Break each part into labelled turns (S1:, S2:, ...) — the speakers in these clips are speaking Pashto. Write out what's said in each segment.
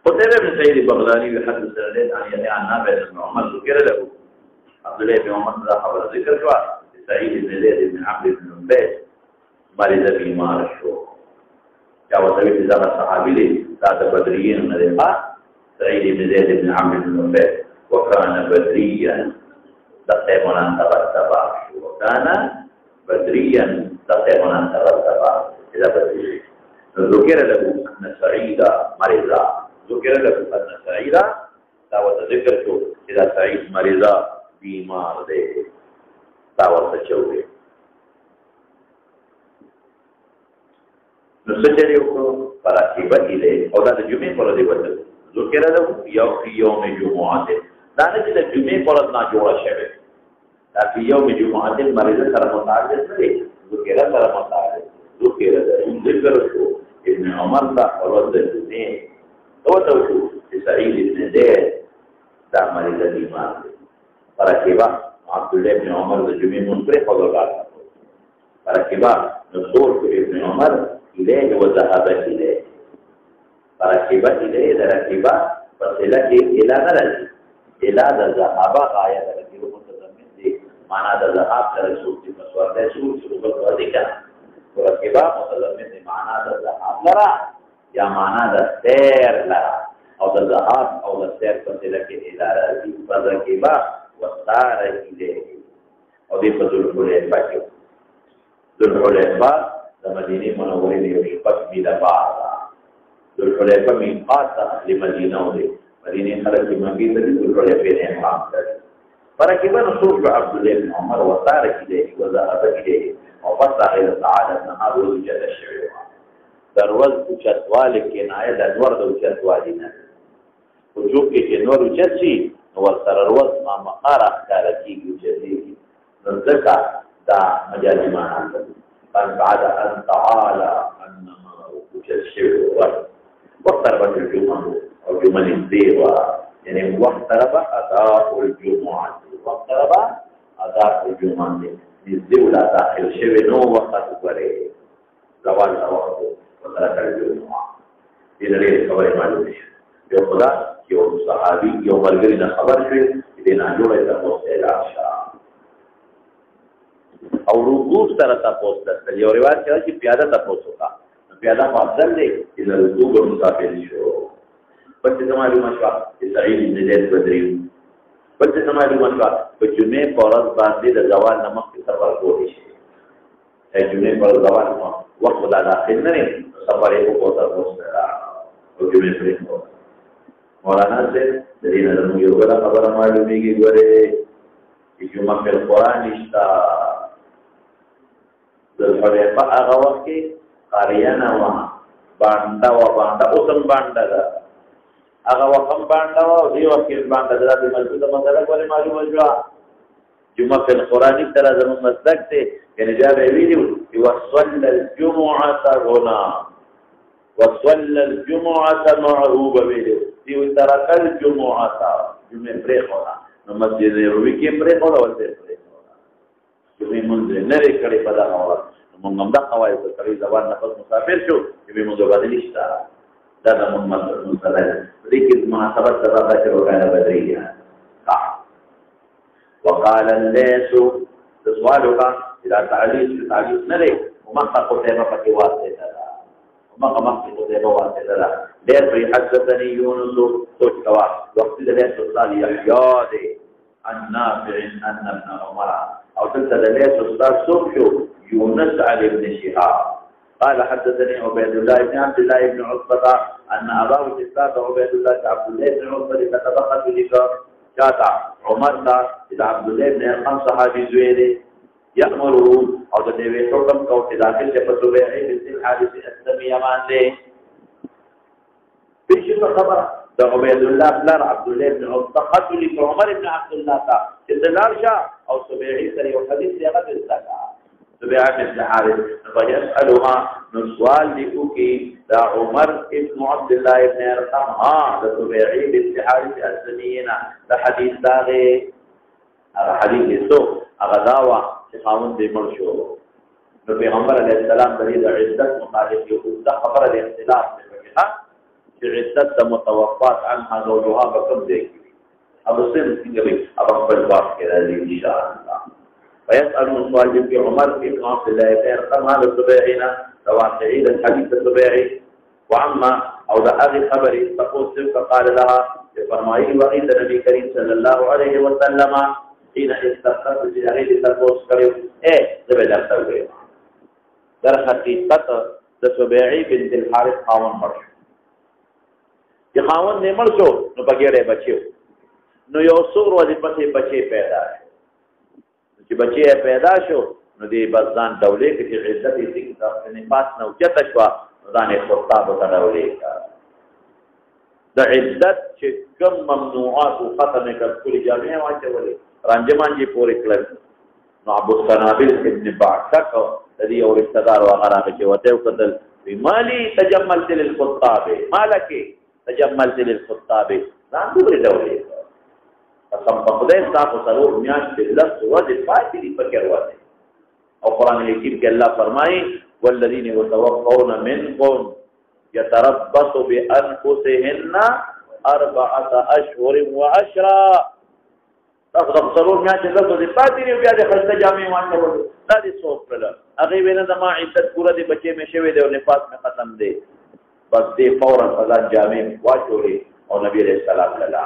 S1: قتيبة بن سعيد البغلاني يحدث عن نافع بن عمر ذكر له عبد الله بن عمر ذا خبر ذكر سعيد بن زيد بن عمرو بن عبيد مرض بیمار شو کیا وتوی ذا صحابي لي ذات بدريين من سعيد بن زيد بن عمرو بن عبيد وكان بدريا تقيمنا تبتبا وكان بدريا تقيمنا تبتبا إذا بدري ذكر له أن سعيد مرض ذكر له أن سعيد دعوت ذكر شو إذا سعيد مرض بیمار دے دعوت چوے نسجل يوم فراكيبة إليه أو ده الجمعة فرد بدل ذكر له في يوم جمعة ده نجد الجمعة فرد ناجورة شبه في يوم جمعة مريض سر متعدد ليه ذكر سر متعدد ذكر شو ابن عمر ده فرد الجمعة هو توشو سعيد بن زيد ده مريض الإيمان فراكيبة عبد الله بن عمر ده الجمعة منفرق وضغط فراكيبة نصور ابن عمر إليه وذهب إليه فركب إليه ركب فصلة إلى نرد إلى ذهب غاية ركب متضمن دي معنى ذهب لرسول في مسوار رسول سلوك الوادك وركب متضمن دي معنى ذهب لرا يا معنى السير لرا أو ذهب أو السير فصلة إلى ركب فركب وصار إليه أو دي فضل الحليفة ذو الحليفة المدينة منورة يشبك بدبارة ذو الحليفة ميقات أهل مدينة ولي مدينة خلق مبيت ذو الحليفة نعمام ذلك فركب نصوص عبد الله بن عمر وصار إليه وذهب إليه وفصل إلى تعالى النهار وزجد الشعير دروز وشتوالي كناية دنور دو شتوالينا وجوب كنور وشتشي وصار الروز ما مقارا كاركي وشتيه نرزقا دا مجال معنا قال بعد أن تعالى النهار وشتشي واقتربت الجمعة أو جمل الديوة يعني واقترب أداء الجمعة واقترب أداء الجمعة الدولة داخل شوي نو وقت بري زوال وقت وترك الجمعة إذا ليه خبر معلومة يوم خدا يوم صحابي يوم الجرينا خبر شوي إذا نجوا إذا وصل العشاء او رکوع سره تاسو ته یو روایت کوي چې پیاده تاسو ته پیاده افضل دی چې رکوع مسافر شو پس ته معلومه شو چې سعید بن زید بدری پس ته معلومه شو چې جمعه پرز باندې د زوال نمک سفر کوي شي جمعه پر زوال وخت دا داخل نه سفر یې کو تاسو سره او جمعه پرې مولانا سے دین له یو غلا خبره معلومیږي ګوره چې جمعه په قرآن نشتا الحليفة هغه وخت کې قاریانه و باندې اوسم باندې دا هغه وخت باندې و دی وخت باندې دا د مسجد مسله کوله معلومه شو جمعه په قرآنی تر زمون مسلک ته کنه جا ویلو وصلى الجمعه هنا وصلى الجمعه معه ویلو دی ترک الجمعه جمعه پرې هونا نو مسجد نبوي کې پرې هونا ورته پرې هونا جمعه مونږ نه لري کړي په دا هوا موږ هم دا قواعد په طریق زبان نه پس مسافر شو چې به موږ بدلی شتا دا د موږ مسله ده دې کې مناسبت سره دا چې وکړه بدري وقال الليث سؤالك اذا تعليق نه لري وما قطعه پکې واسطه ده وما قطعه واسطه ده ډېر په حدثني يونس سوچ کوا وقت دې استاد يحيى عن نافع ان ابن عمر او تلتليث استاد سوچو يونس علي بن شهاب قال حدثني عبيد الله بن عبد الله بن عتبة ان اباه استاد عبيد الله بن عبد الله بن عتبة كتبقت لك جاءت عمر دا عبد الله بن ارقم صحابي زويري يأمره او د دې حکم کو چې داخل ته په توبه ای بنت الحارث اسلمي یمان دي بشي خبر د عبيد الله بن عبد الله بن عتبة قتل عمر بن عبد الله تا استدلال شاه او سبيعي سري وحديث هغه دلته سبيعي بن الحارث فيسألها نسوال لكوكي دا عمر ابن عبد الله بن ارقم دا سبيعي بن الحارث اسلمينا دا حديث داغي هذا حديث سو اغداوا خاون دې مړ شو نو پیغمبر علیه السلام د دې عدت مخالف یو د خبره د اختلاف په وجه چې عدت متوفات عنها زوجها بكم دی ابو سن څنګه ابو خپل باب کې راځي ان شاء الله ويسأل سؤال في عمر بن عبد الله بن ارقم هذا السبيعينا رواقعي الحديث السبيعي وعما او ذا اغي خبري تقول فقال لها فرمائي وغيث النبي كريم صلى الله عليه وسلم حين استفقت بجاهد تلبوس کریو زبه درته وي در حقیقت د سبيعي بنت الحارث خاون مړ شو چې خاون نه مړ شو نو بغیره بچو نو یو څور ورځې پسې بچي پیدا شو چې بچي پیدا شو نو دی بزان دولې کې چې عزت یې څنګه د نفاس نو چته شو ځانې خطاب ته دولې د عزت چې کم ممنوعات او ختم کړل جامعه واچولې رانجمانجی پوری کړل نو ابو سنابل ابن بعثک الذي او استدار وغرا کې وته قتل بمالي تجملت للخطاب مالك تجملت للخطاب ځان دوري دولې قسم په خدای تاسو سره میاش په لفظ وځي پاتې دي فکر وځي او قران حکیم کې الله فرمایي والذین يتوفون منكم يتربص بانفسهن 4 اشهر وعشرا تاسو د ضرور میاش لفظ دي پاتې دي بیا د خسته جامع وانه دا دي څوک کړل هغه وینه د ما عدت پورا دي بچي مې شوی دی او نفاس مې ختم دی بس دې فورا فضا جامع واچولې او نبی عليه السلام کلا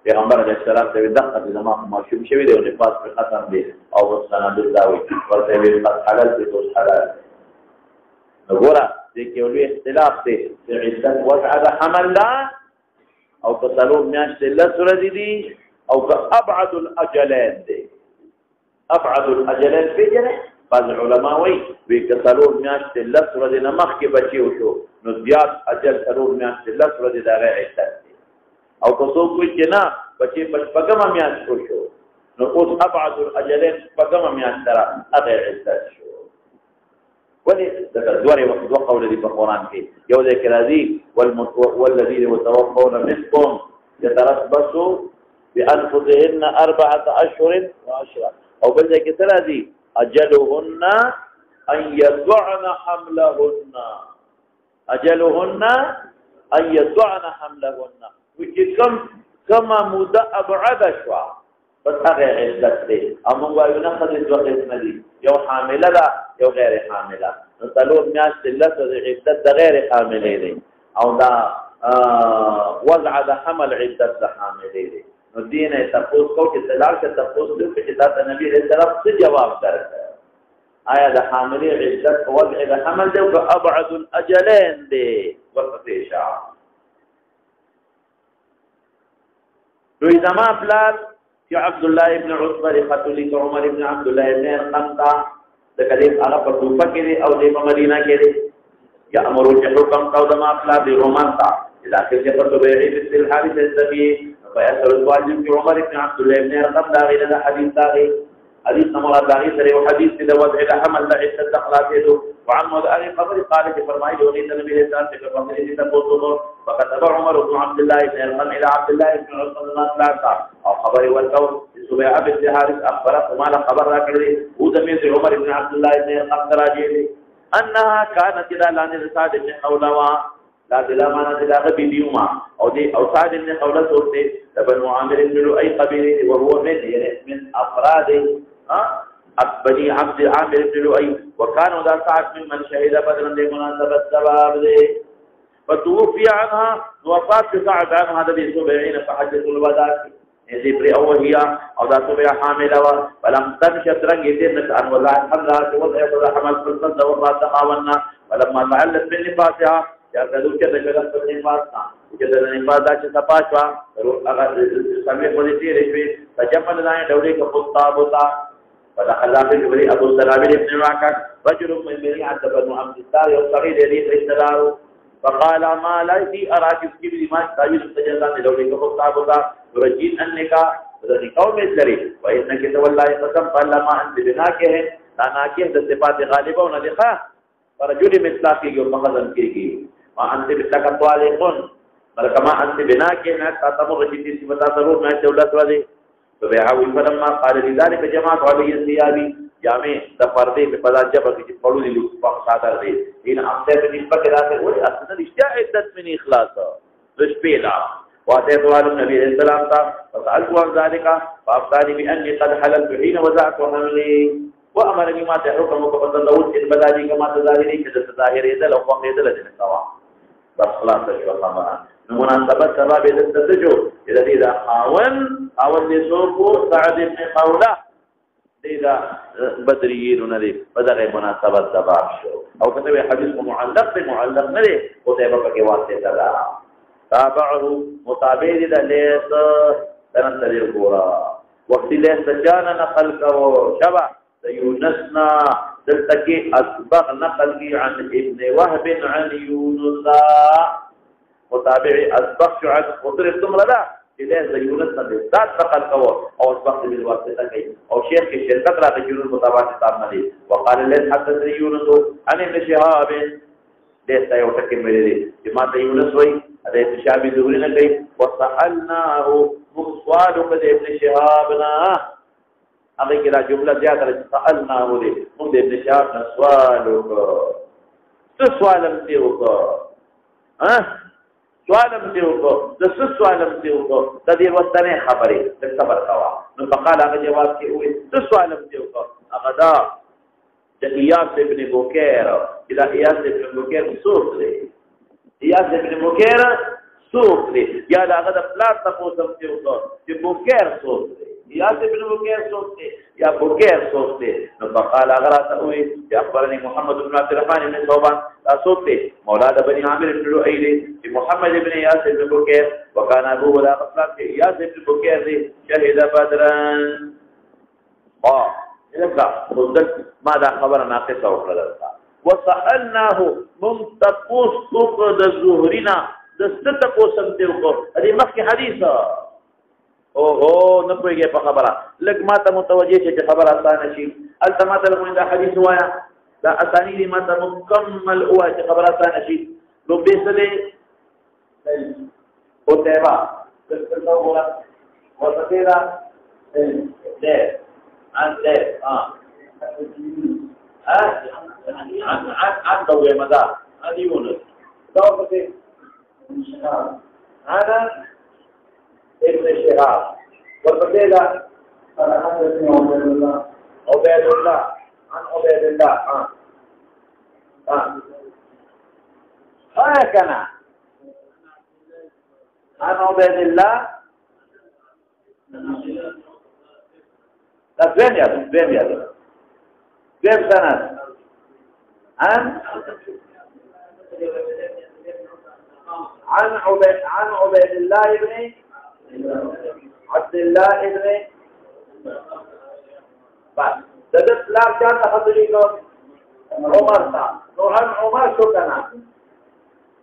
S1: پیغمبر علیہ السلام ته دغه د ما ماشوم شوی دی او نفاس مې ختم دی او سند داوي ورته وی پس حلال دي تو حلال وګوره دې کې ولې اختلاف دی چې عدت وضع د حمل لا او تصلو میاشت لسره دي او ابعد الاجلين دي ابعد الاجلين في جنه بعض علماء وی کثرور میاشت لسره دي نمخ کې بچي وشو نو زیات اجل ضرور میاشت لسره دي دا عدت او کوڅو کوی چې نه بچي پګم میاشت وشو نو اوس ابعد الاجلين پګم میاشت سره هغه عدت شو ولې دا دوه وخت قول دي په قران کې یو ذکر راځي والذين يتوفون منكم يتربصوا بانفسهن 4 اشهر وعشرا او بل ذکر راځي اجلهن ان يضعن حملهن اجلهن ان يضعن حملهن وکم کما مده ابعد شوا بس هغه عدت دی امون وایو نه خدای دوه قسم دي یو حامله ده یو غیر حامله نو تلور میاشت لته عدت د غیر حامله دی او دا وضع د حمل عدت د حامله دی نو دینه تاسو کو چې تلار ته تاسو د چې دا نبی رسول الله څه جواب درکړ آیا د حامله عدت وضع د حمل دی او ابعد الاجلين دی وقت شاء نو زما پلان چې عبد الله ابن عتبه قتل عمر ابن عبد الله ابن قمطا د کلیم هغه په کوفه کې او د مدینه کې دی یا امر حکم او د ما پلان دی رومان تا الاخر چې په توبه بنت الحارث السبي فيسر الواجب في عمر ابن عبد الله ابن قمطا غیر د حدیث داغي حدیث نمبر داغي سره او حدیث د وضع الحمل د عدت تخلاصه وعن مدعي قبر قال في فرمائے جو نبی النبي صلی اللہ علیہ وسلم سے تبوتو فكتب عمر بن عبد الله بن القم الى عبد الله بن عثمان ثلاثه او خبر ورکو سبيعه بنت حارث اخبرت ما خبر را کړی او د میز عمر ابن عبد الله ابن الخطاب راځي انها كانت الى لان سعد بن خولوا لا دلامانه دغه بيديوما او دي او سعد بن خوله صورته بنو عامر بن لؤي قبيله وهو من افراد بني عبد عامر بن لؤي وكانوا ذا سعد ممن شهد بدرا لمناسبه الثواب فتوفي عنها وفات سعد عنها هذه سبعين فحجة الوداع هذه بري هي او ذا سبع حاملة ولم تمشت رنگ يدين عن وضع الحملة وضع حمل فلسل وما تقاونا ولما تعلت من نفاسها يقدروا كده شغل في نفاسنا وكده نفاس داشت سپاشوا سمي قدسي رشوي فجمل لائن دولي كفتابوتا فدخل في جبري ابو السلام ابن الواقع رجل من بني عبد بن عبد الدار وصغير يريد اشتداره فقال ما لا في اراك في ما تعيش تجلان لولي كفتابوتا ترجين انك ذي قوم الذري وانك تولى قسم فلما انت بناكه ناكه د صفات غالبه ونلقا فرجل مثلاك يومغزن كيكي ما انت مثلك طالقون كما انت بناكه تتمر جدي صفات ضرور ما دولت وذي فبيعوا فلما قال لذلك جماعه علي الثيابي جامع تفردي بفضل جبر في قولي لفق صادر دي ان امثال بالنسبه كذا هو اصلا اشتعدت من اخلاصا رشبيلا واتيت على النبي عليه السلام فسالت عن ذلك فافتاني باني قد حللت حين وزعت حملي وامرني ما تحركم وقد داود ان بدالي كما تظاهري كذا ظاهر اذا لو فقيت لجن سوا بس خلاص شو خبره مناسبه سبب التسجل الذي اذا اول لسوق سعد بن خوله اذا بدريين ندي بدغه مناسبت دباب شو او كتب حديث معلق ندي قتيبه بك واسطه دا تابعه متابع ده ليس تنتظر الغورا وقت ليس جان نقل کو شبع يونسنا دلتكي اسبق نقل عن ابن وهب عن يونس متابع اسبق عن خضر التمردا إذا يونس ذات نقل کو او اسبق بالواسطه كي او شيخ کی شرکت را يونس متابعت تام دي وقال لن حدث يونس عن ابن شهاب ليس يوتك ميري بما يونس وي هذا شهاب ظهور نه کوي وسالناه مصوال قد ابن شهابنا هغه کې دا جمله زیاته سالناه دي موږ ابن شهاب سوالم دیو کو سوالم دیو کو د سوالم دیو کو د دې وستنه خبره د صبر کوا نو فقال هغه جواب کې وې سوالم دیو کو هغه دا د ایاس ابن بوکیر دا ایاس ابن بوکیر صوت دی ایاس ابن بوکیر صوت دی یا دا هغه د پلان تاسو ته وکړو چې بوکیر صوت دی ایاس ابن بوکیر صوت دی یا بوکیر صوت دی نو فقال هغه راته وې چې اخبرني محمد بن عبد الرحمن بن ثوبان دا صوت دی مولا د بني عامر بن لؤي دی چې محمد ابن ایاس ابن بوکیر وکانه ابو ولا اصلا چې ایاس ابن بوکیر دی شهید بدرن لذا ما دا خبر ناقصه وکړه وسالناه ممتقص فقد الظهرنا دسته کو سمته کو دې مخکې حدیثه او نه پوهیږي په خبره لګ ما ته متوجه چې خبره اسانه شي التمات له دا حدیث وایا دا اسانی دي ما ته مکمل او چې خبره اسانه شي نو به څه دي او تیوا څه وګوره ورته ده عن دوله مدار عن يونس دوله هذا ابن شهاب وقبيله عبيد الله عن عبيد الله هكذا عن عبيد الله فين يا كيف سند عن عبيد الله ابن عبد الله ابن بس تدت لا كان تحضريكم عمر نو عن عمر شو كان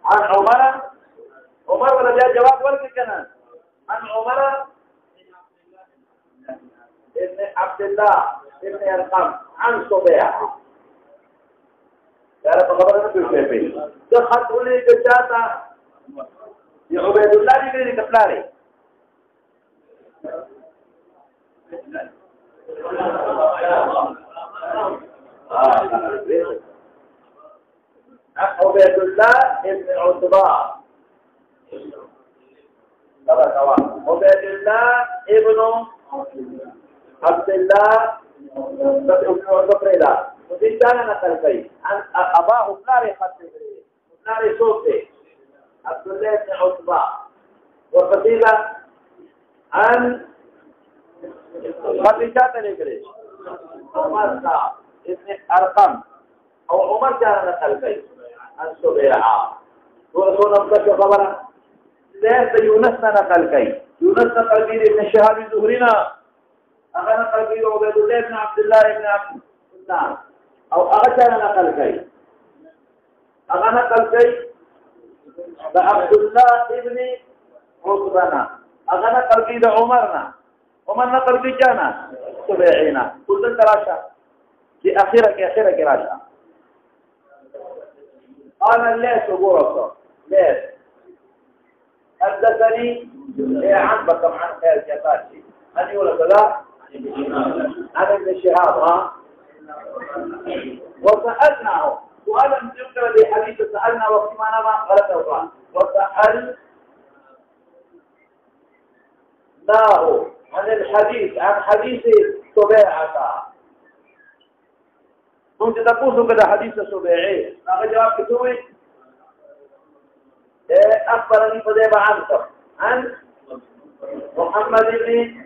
S1: عن عمر ولا جاء جواب ولا كان عن عمر ابن عبد الله ابن القم عن صبيحة قال فخبرنا بالشيء دخلت لي كشاتا يا عبيد الله يقول لي كفلاري عبيد الله ابن عتبة عبيد الله ابن عبد الله ابن عتبة وفي كان نقل فيه عن أباه ناري خطي ناري صوتي عبد الله بن عتبة وقتيل عن خطيشات الإنجليز عمر ابن أرقم أو عمر كان نقل فيه عن سبيعة ورسول الله خبره ليس يونس نقل فيه يونس نقل فيه ابن شهاب الزهرينا أخذ نقل فيه عبيد الله بن عبد الله بن عبد الله أو أغتنا نقل كي أغا نقل كي عبد الله ابن عتبنا أغا نقل كي عمرنا ومن نقل كي كان سبيعينا قلت انت راشا في أخيرك راشا قال ليش أقول ليش حدثني عن بكم عن خير كتاشي أن يقول لا عن ابن شهاب وسألناه سؤالا ذكر بحديث سألنا وفيما نما غلطه وسألناه عن الحديث عن حديث سبيعة كنت تقول كذا حديث سبيعي ما جواب كتوي أخبرني فذيب عنك عن محمد بن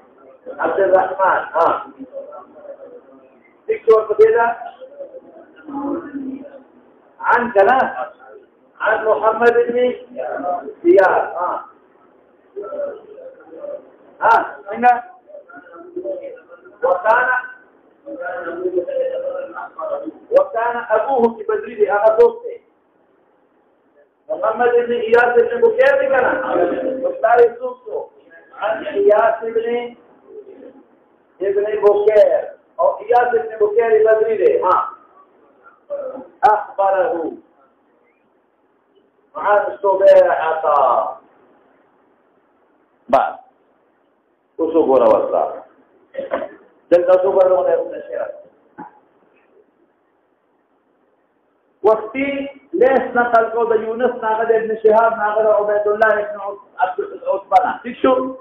S1: عبد الرحمن دكتور كده عن كلام عن محمد بن زياد هنا وكان أبوه في بدري أغاثوته محمد بن إياس بن بكير كان مختار السوسو عن إياس بن بكير أو إياس بن بكير بدري أخبره عن سبيعة بعد وسوغور وصار جلد سوغور ابن الشيخ وقتي ليس نقل قول يونس ناقد ابن شهاب ناقد عبيد الله ابن عتبة تشو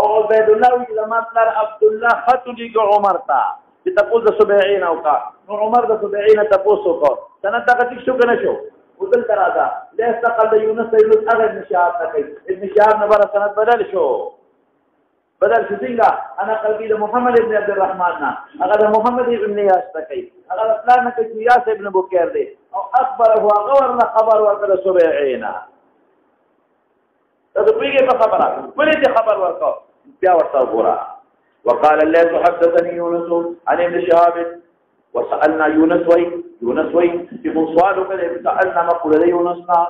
S1: او عبيد الله لما طلع عبد الله خطلي عمر تا بتقول ده سبعين او كا عمر ده سبعين تقوسو كو سنه تاك تشو كنا شو وصل ترادا ليس نقل يونس ابن شهاب تكي ابن شهاب نبر سنه بدل شو بدل شتيغا انا قلبي محمد بن عبد الرحمن انا محمد بن ياس تكي انا فلان كي ياس ابن بكير دي او اخبره غورنا خبر وكذا سبعينا تدبيغي بخبره ولدي خبر ورقه بيا ورطا وقال الليث حدثني يونس عن ابن شهاب وسألنا يونس وي في منصوال كذا سألنا مقول يونسنا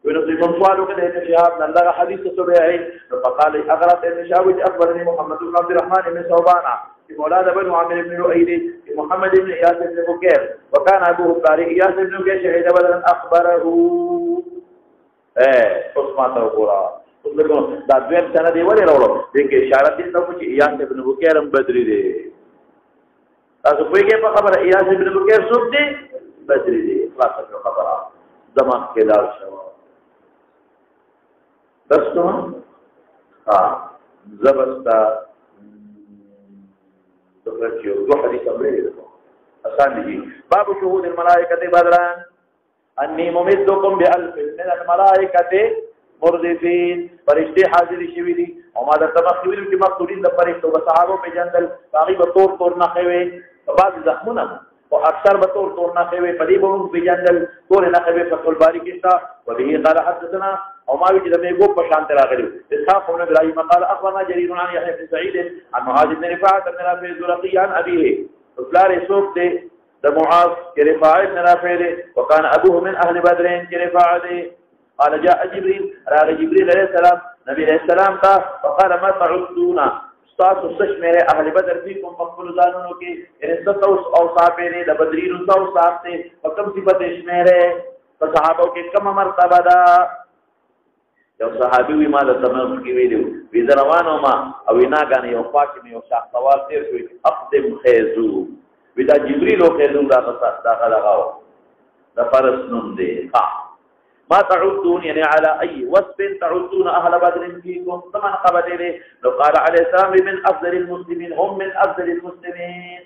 S1: يونس في منصوال كذا ابن شهاب نلغى حديث سبيعي فقال أغرت ابن شهاب أخبرني محمد بن عبد الرحمن بن ثوبان في مولاد بن عامر بن لؤي في محمد بن إياس بن بكير وكان أبوه القارئ إياس بن بكير شهد بدرا أخبره عثمان القرآن دا دویم سنه دی ولی راوړو دغه اشاره دي ته چې ایاس ابن بکیر بدری دی تاسو پوهیږئ په خبره ایاس ابن بکیر څوک دی بدری دی خلاصه خبره زمان کې دار شو دستو زبستا دغه یو حدیث امره آسان دي باب شهود الملائکه بدران انی ممدکم بألف من الملائکه مردفین فرشتے حاضر شوی دي او ما د تمخویل چې مقصودین د فرشتو او صحابه په جندل باقي به تور نه خوي په بعض زخمونه او اکثر به تور نه خوي په دې به په جندل تور نه خوي په ټول باری کې تا او به قال حدثنا او ما وی چې د میګو په شان تر راغلی اسحاق بن ابراهيم قال اخبرنا جرير عن يحيى بن سعيد عن معاذ بن رفاعه بن رافع الزرقي عن ابيه فلار يسوق ده معاذ بن رفاعه بن رافع وكان ابوه من اهل بدر رفاعه قال جاء جبريل راغ جبريل عليه السلام نبي عليه السلام تا وقال ما تعدون استاذ الشمر اهل بدر فيكم مقبول زانونو کې رسو او صحابه د بدرین او صحابه په کوم صفت شمره په صحابه کې کوم مرتبه ده یو صحابي وي ما د تمام کې ویلو وی روانو ما او ناګان یو پاک مې یو شاخ سوار تیر شوی اقدم خیزو وی دا جبريل او خیزو دا غاو دا فرس نوم دی ما تعدون يعني على أي وصف تعدون أهل بدر فيكم ثمن قبله لو قال عليه السلام من أفضل المسلمين هم من أفضل المسلمين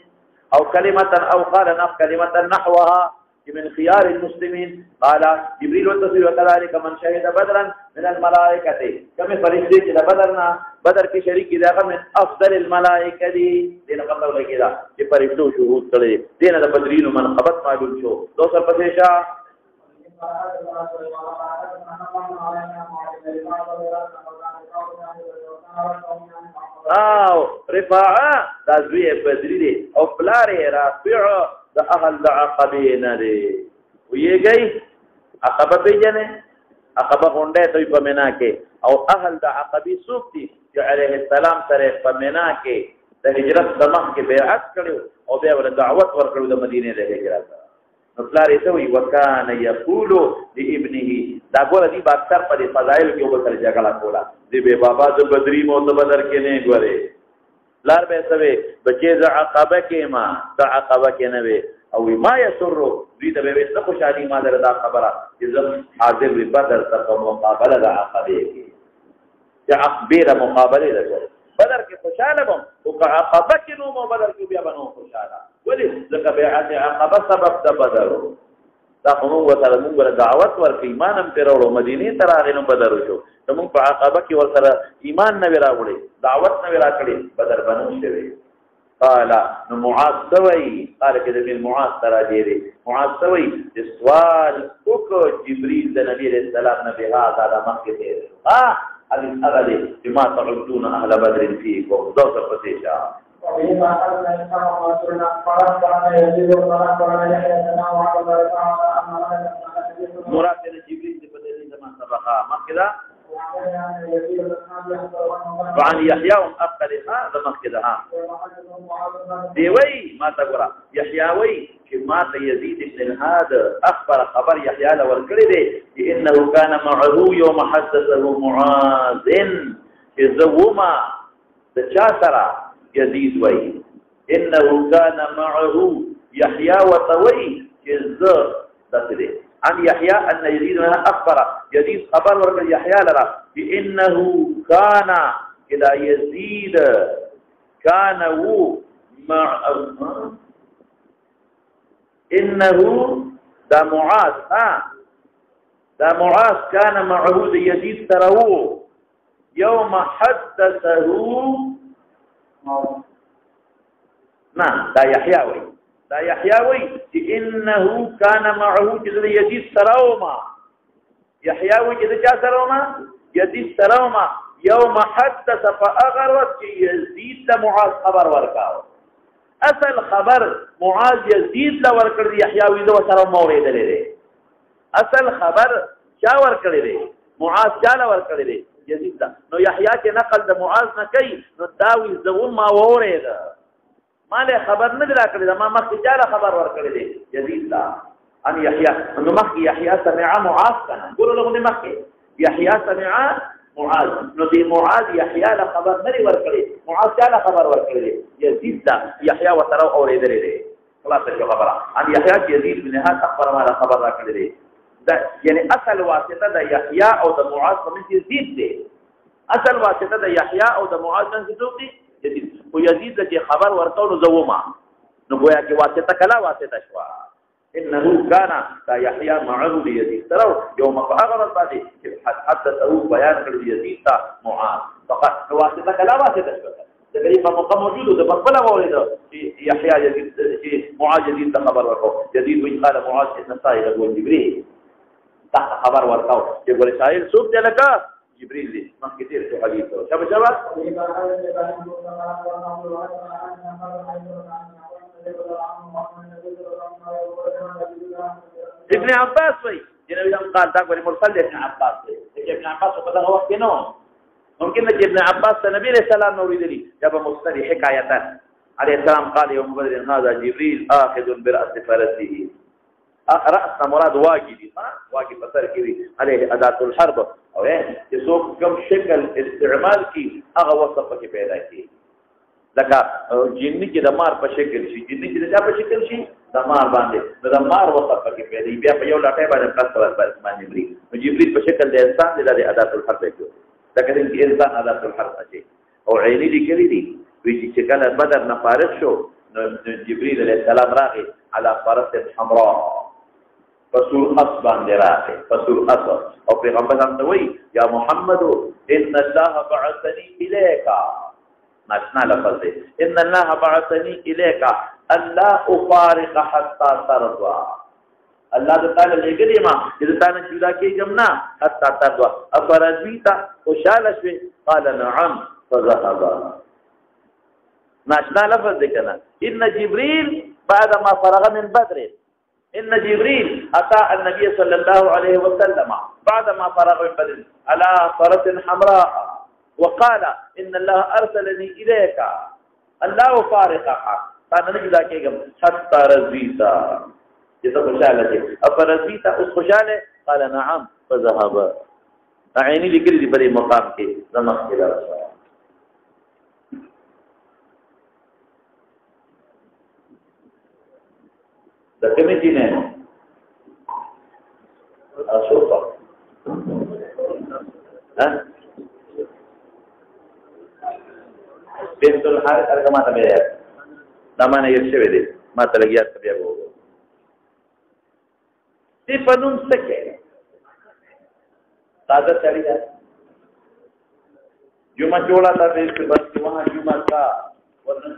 S1: أو كلمة أو قال كلمة نحوها من خيار المسلمين قال جبريل والتصوير وكذلك من شهد بدرا من الملائكة كما فرشتي إلى بدر في شريك إذا من أفضل الملائكة دين قبل كذا فرشتو شهود كذا دين هذا بدرين من قبض ما يقول شو دوسر بسيشا رفاعة تزويه بدري دي او بلاري رافع دا اهل دا عقبين دي ويجي عقبه بيجنه عقبه غونډه توي پمنا کې او اهل دا عقبي سوقتي چې عليه السلام سره پمنا کې د هجرت دمخ کې بیعت کړو او بیا ول دعوت ورکړو د مدینه د هجرت نو پلارې ته وی وکانه یقول لابنه دا ګور دي باکثر په فضایل کې وبسر جګړه کولا دی به بابا د بدري مو ته بدر کې نه ګوره لار به سوي بچي ز عقبه کې ما ز عقبه کې نه وي او ما يسر دې ته به څه خوشالي ما دردا خبره چې زم حاضر به بدر ته مقابله د عقبه کې چې عقبه مقابله ده بدر کې خوشاله بم او عقبه کې نو مو بدر کې بیا بنو خوشاله ولې ځکه بیعت عقبه سبب د بدر دا قوم وسره موږ دعوت ورکې ایمان هم پیرولو مدینه ته راغلو بدر شو موږ په عقبه کې ورسره ایمان نه راوړي دعوت نه راکړي بدر بنو شوی قال نو معاذ سوي قال كده من معاذ ترى دي معاذ سوي سوال وکړه جبريل د نبی عليه السلام نه به هذا مکه ته هذه بما تعدون اهل بدر فيكم ذوق الفتيشا
S2: وإذا أخذنا الإسلام ورسولنا فرقنا يزيد ورقنا يحيى لنا وعلى
S1: مراد جبريل بدل زمان سبقا ما كده وعن يحيى أقل هذا ما كده ديوي ما تقول يحيى وي كما يزيد بن هذا أخبر خبر يحيى له والكرده إنه كان معه يوم حدثه معاذ إذوما تشاسرا يزيد وي إنه كان معه يحيى وطوي كذا تقدر عن يحيى أن يزيد منها أخبر يزيد خبر ورقل يحيى لرا بإنه كان إذا يزيد كان هو مع إنه دا معاذ دا معاذ كان معه يزيد تروه يوم حدثه نعم دا يحيى وي إنه كان معه جزء يزيد سراوما يحيى وي جزء سراوما يزيد سراوما يوم حدث فأغرت يزيد لمعاذ خبر وركاو أصل خبر معاذ يزيد لوركر يحيى وي ذو سراوما وريد لدي أصل خبر شا وركر لدي معاذ شا لوركر لدي يزيد دا نو يحيى کے نقل د معاذ نه کوي نو داوي زون ما وورید ما له خبر نه درا کړی ما مخکې چاله خبر ور کړی دی يزيد دا ان يحيى نو مخکې يحيى سمع معاذ کنه ګورو له مخکې يحيى سمع معاذ نو دی معاذ يحيى له خبر نه ور کړی معاذ چاله خبر ور کړی يزيد دا يحيى وترى اورید لري خلاص شو خبره ان يحيى يزيد بن هذا اخبر ما خبر را کړی دی دا یعنی اصل واسطه د یحیی او د معاذ په منځ یزید دی اصل واسطه د یحیی او د معاذ منځ دی یزید او یزید چې خبر ورکول زوما نو گویا کې واسطه کلا واسطه شو انه كان دا یحیی معه یزید ترى يوم فاغرت بعد حدثه بیان کړ یزید تا معاذ فقط واسطه کلا واسطه شو تقریبا مقام موجود د خپل مورید یحیی یزید چې معاذ یزید خبر ورکو یزید وی قال معاذ ان صائغ جبريل تحت خبر ورکاو چې ګورې شاعر څوک دی لکه جبريل دی مخکې تیر شو حدیث شبه ابن عباس وی جنوی هم قال دا ګورې مرسل دی ابن عباس دی ابن عباس په دغه وخت کې نو ممکن چې ابن عباس نبی علیہ السلام نو ویلي جب مستری حکایتا علیہ السلام قال يوم بدر هذا جبريل آخذ برأس فرسه رأس مراد واجب واجب بصر كذي عليه أداة الحرب او چې څوک کوم شکل استعمال کی هغه وصف کې پیدا کی لکه جنی چې د مار په شکل شي جنی چې د چا په شکل شي د مار باندې نو د مار وصف کې پیدا بیا په یو لاټه باندې کثرت باندې جبريل نو جبريل په شکل د انسان د ادات الحرب کې لکه چې انسان ادات الحرب اچي او عیني لیکلي دي وی چې کله بدر نه فارغ شو نو جبريل عليه السلام راغی على فرس حمراء فسور اصبان دراته فسور اصب او پیغمبر هم وی یا محمد ان الله بعثني اليك ناشنا لفظ دی ان الله بعثني اليك الا افارق حتى ترضى الله تعالی لګلی ما چې تاسو جدا کېږم نه حتى ترضى افرضیتا خوشاله شوي قال نعم فذهب ناشنا لفظ دی کنه ان جبريل بعد ما فرغ من بدر ان جبريل اتى النبي صلى الله عليه وسلم بعد ما فرغ من بدر على فرس حمراء وقال ان الله ارسلني اليك الله فارقها فانا نجدا كيغم حتى رضيتا جدا خوشاله دي افرضيتا اس خوشاله قال نعم فذهب عيني لكل دي بری مقام کې زمخ کې راځه د کومې دي نه اشوفه ها بنت الحارث ارګه ماته مې دا معنی یې شوی دی ماته لګیا ته بیا وګورم دې پنوم سکه تازه چلی ہے جمعہ جوڑا تھا دیر سے بس وہاں جمعہ تھا ورنہ